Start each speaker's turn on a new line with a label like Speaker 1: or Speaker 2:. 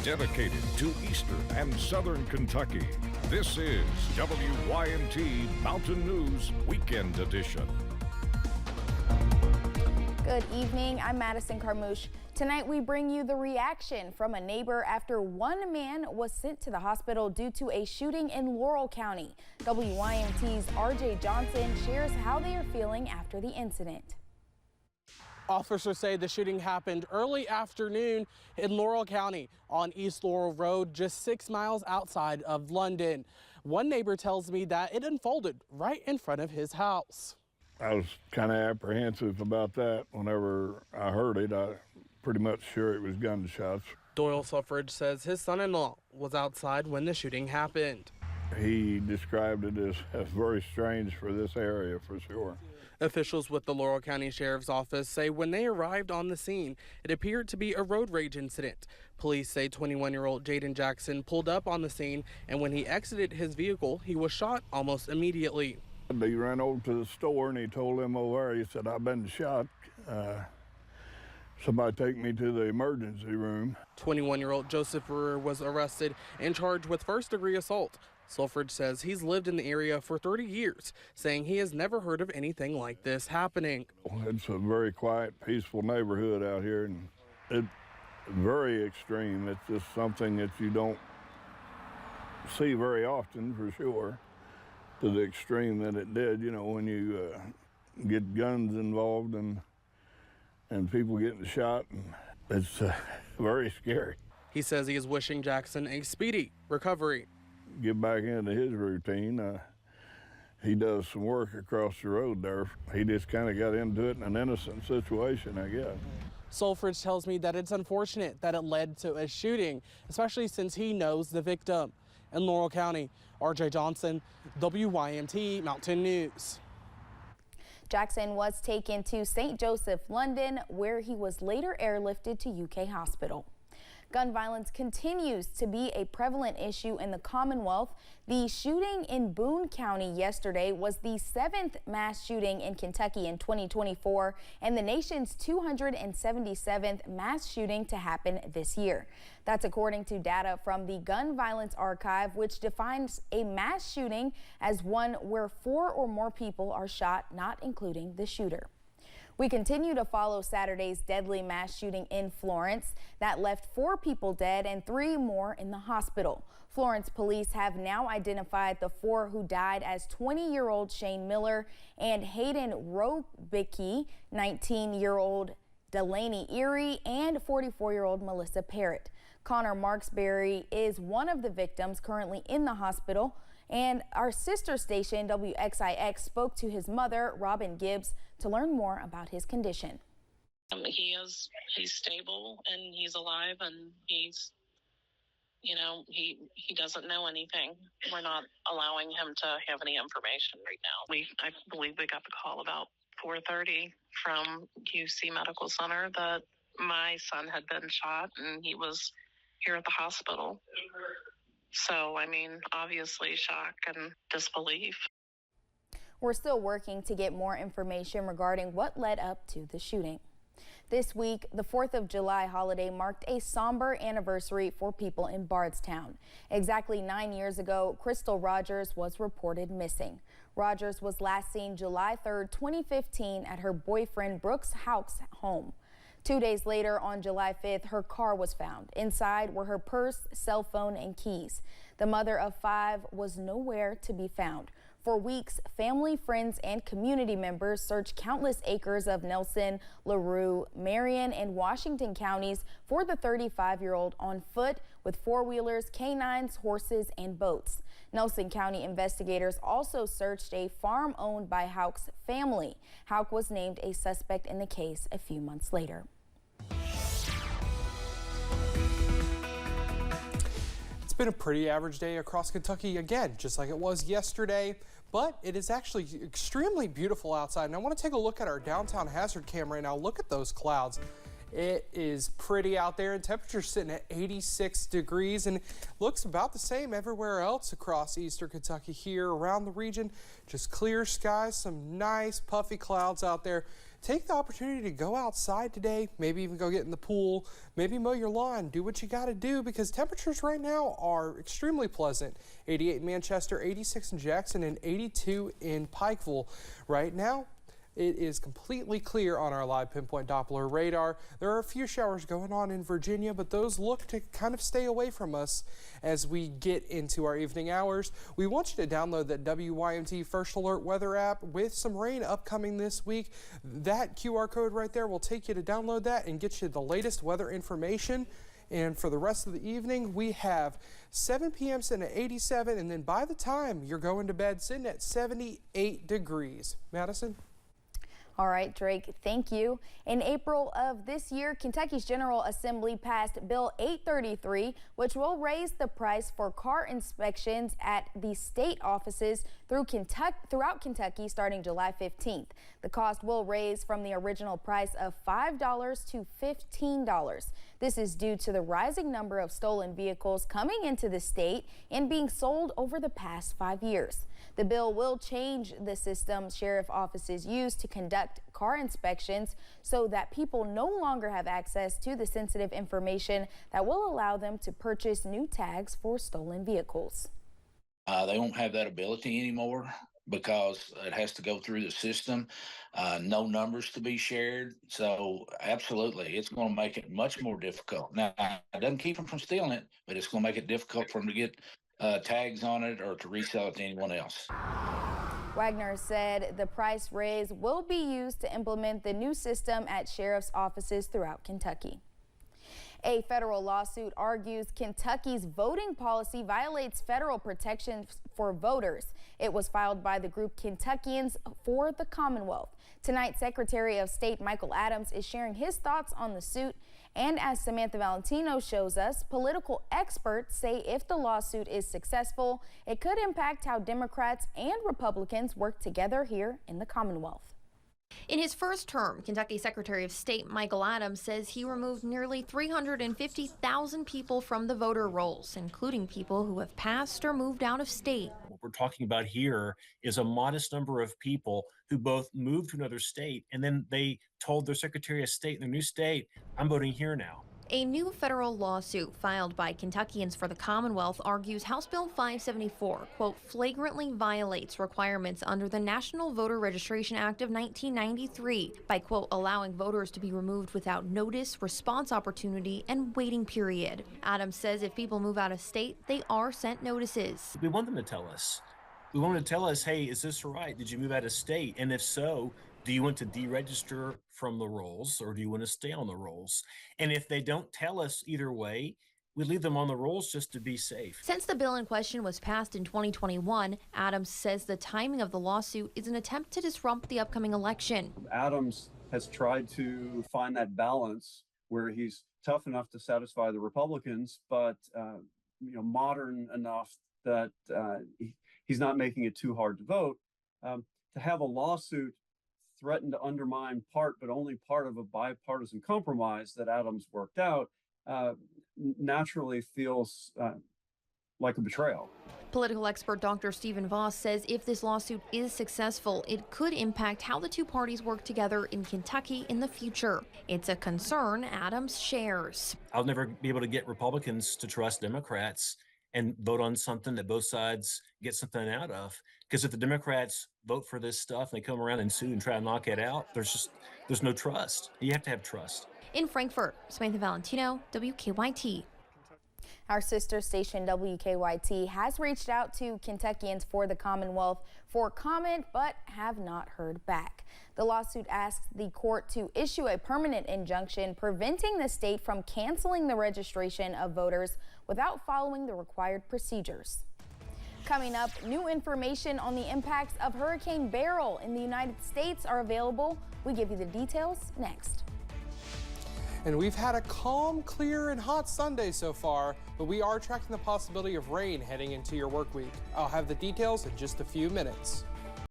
Speaker 1: dedicated to eastern and southern Kentucky. This is WYMT Mountain News Weekend Edition.
Speaker 2: Good evening, I'm Madison Carmouche. Tonight we bring you the reaction from a neighbor after one man was sent to the hospital due to a shooting in Laurel County. WYMT's RJ Johnson shares how they are feeling after the incident.
Speaker 3: Officers say the shooting happened early afternoon in Laurel County on East Laurel Road, just 6 miles outside of London. One neighbor tells me that it unfolded right in front of his house.
Speaker 4: I was kind of apprehensive about that whenever I heard it. I pretty much sure it was gunshots.
Speaker 3: Doyle Suffridge says his son-in-law was outside when the shooting happened.
Speaker 4: He described it as very strange for this area for sure.
Speaker 3: Officials with the Laurel County Sheriff's Office say when they arrived on the scene, it appeared to be a road rage incident. Police say 21-year-old Jaden Jackson pulled up on the scene, and when he exited his vehicle, he was shot almost immediately.
Speaker 4: He ran over to the store and he told them over there, he said, "I've been shot. Somebody take me to the emergency room."
Speaker 3: 21-year-old Joseph Brewer was arrested and charged with first-degree assault. Suffridge says he's lived in the area for 30 years, saying he has never heard of anything like this happening.
Speaker 4: It's a very quiet, peaceful neighborhood out here, and it's very extreme. It's just something that you don't see very often for sure, to the extreme that it did, you know, when you get guns involved and people getting shot, and it's very scary.
Speaker 3: He says he is wishing Jackson a speedy recovery.
Speaker 4: Get back into his routine. He does some work across the road there. He just kind of got into it in an innocent situation, I guess.
Speaker 3: Suffridge tells me that it's unfortunate that it led to a shooting, especially since he knows the victim. In Laurel County, RJ Johnson, WYMT Mountain News.
Speaker 2: Jackson was taken to St. Joseph, London, where he was later airlifted to UK Hospital. Gun violence continues to be a prevalent issue in the Commonwealth. The shooting in Boone County yesterday was the 7th mass shooting in Kentucky in 2024 and the nation's 277th mass shooting to happen this year. That's according to data from the Gun Violence Archive, which defines a mass shooting as one where 4 or more people are shot, not including the shooter. We continue to follow Saturday's deadly mass shooting in Florence that left 4 people dead and 3 more in the hospital. Florence police have now identified the 4 who died as 20-year-old Shane Miller and Hayden Robicki, 19-year-old Delaney Erie, and 44-year-old Melissa Parrott. Connor Marksberry is one of the victims currently in the hospital, and our sister station WXIX spoke to his mother, Robin Gibbs, to learn more about his condition.
Speaker 5: He's stable and he's alive, and he's, you know, he doesn't know anything. We're not allowing him to have any information right now. I believe we got the call about 4:30 from UC Medical Center that my son had been shot and he was here at the hospital. So, I mean, obviously shock and disbelief.
Speaker 2: We're still working to get more information regarding what led up to the shooting. This week, the 4th of July holiday marked a somber anniversary for people in Bardstown. Exactly 9 years ago, Crystal Rogers was reported missing. Rogers was last seen July 3rd, 2015 at her boyfriend Brooks Houck's home. 2 days later, on July 5th, her car was found. Inside were her purse, cell phone, and keys. The mother of 5 was nowhere to be found. For weeks, family, friends, and community members searched countless acres of Nelson, LaRue, Marion, and Washington counties for the 35-year-old on foot with four-wheelers, canines, horses, and boats. Nelson County investigators also searched a farm owned by Houck's family. Houck was named a suspect in the case a few months later.
Speaker 6: It's been a pretty average day across Kentucky again, just like it was yesterday, but it is actually extremely beautiful outside. And I want to take a look at our downtown hazard cam right now. Look at those clouds. It is pretty out there, and temperature's sitting at 86 degrees, and looks about the same everywhere else across eastern Kentucky here around the region. Just clear skies, some nice puffy clouds out there. take the opportunity to go outside today, maybe even go get in the pool, maybe mow your lawn, do what you got to do, because temperatures right now are extremely pleasant. 88 in Manchester, 86 in Jackson, and 82 in Pikeville. Right now, it is completely clear on our live pinpoint Doppler radar. There are a few showers going on in Virginia, but those look to kind of stay away from us as we get into our evening hours. We want you to download that WYMT First Alert weather app with some rain upcoming this week. That QR code right there will take you to download that and get you the latest weather information. And for the rest of the evening, we have 7 p.m. sitting at 87, and then by the time you're going to bed, sitting at 78 degrees. Madison?
Speaker 2: All right, Drake, thank you. In April of this year, Kentucky's General Assembly passed Bill 833, which will raise the price for car inspections at the state offices throughout Kentucky starting July 15th. The cost will raise from the original price of $5 to $15. This is due to the rising number of stolen vehicles coming into the state and being sold over the past 5 years. The bill will change the system sheriff offices use to conduct car inspections so that people no longer have access to the sensitive information that will allow them to purchase new tags for stolen vehicles.
Speaker 7: They won't have that ability anymore because it has to go through the system. No numbers to be shared. So absolutely, it's going to make it much more difficult. Now, it doesn't keep them from stealing it, but it's going to make it difficult for them to get tags on it or to resell it to anyone else.
Speaker 2: Wagner said the price raise will be used to implement the new system at sheriff's offices throughout Kentucky. A federal lawsuit argues Kentucky's voting policy violates federal protections for voters. It was filed by the group Kentuckians for the Commonwealth. Tonight, Secretary of State Michael Adams is sharing his thoughts on the suit. And as Samantha Valentino shows us, political experts say if the lawsuit is successful, it could impact how Democrats and Republicans work together here in the Commonwealth.
Speaker 8: In his first term, Kentucky Secretary of State Michael Adams says he removed nearly 350,000 people from the voter rolls, including people who have passed or moved out of state.
Speaker 9: What we're talking about here is a modest number of people who both moved to another state and then they told their Secretary of State in their new state, I'm voting here now.
Speaker 8: A new federal lawsuit filed by Kentuckians for the Commonwealth argues House Bill 574, quote, flagrantly violates requirements under the National Voter Registration Act of 1993 by, quote, allowing voters to be removed without notice, response opportunity, and waiting period. Adams says if people move out of state, they are sent notices.
Speaker 9: We want them to tell us. We want them to tell us, hey, is this right? Did you move out of state? And if so, do you want to deregister from the rolls or do you want to stay on the rolls? And if they don't tell us either way, we leave them on the rolls just to be safe.
Speaker 8: Since the bill in question was passed in 2021, Adams says the timing of the lawsuit is an attempt to disrupt the upcoming election.
Speaker 10: Adams has tried to find that balance where he's tough enough to satisfy the Republicans, but modern enough that he's not making it too hard to vote. To have a lawsuit threaten to undermine but only part of a bipartisan compromise that Adams worked out, naturally feels like a betrayal.
Speaker 8: Political expert Dr. Stephen Voss says if this lawsuit is successful, it could impact how the two parties work together in Kentucky in the future. It's a concern Adams shares.
Speaker 9: I'll never be able to get Republicans to trust Democrats and vote on something that both sides get something out of. Because if the Democrats vote for this stuff and they come around and sue and try to knock it out, there's no trust. You have to have trust.
Speaker 8: In Frankfort, Samantha Valentino, WKYT.
Speaker 2: Our sister station WKYT has reached out to Kentuckians for the Commonwealth for comment, but have not heard back. The lawsuit asks the court to issue a permanent injunction preventing the state from canceling the registration of voters without following the required procedures. Coming up, new information on the impacts of Hurricane Beryl in the United States are available. We give you the details next.
Speaker 3: And we've had a calm, clear, and hot Sunday so far, but we are tracking the possibility of rain heading into your work week. I'll have the details in just a few minutes.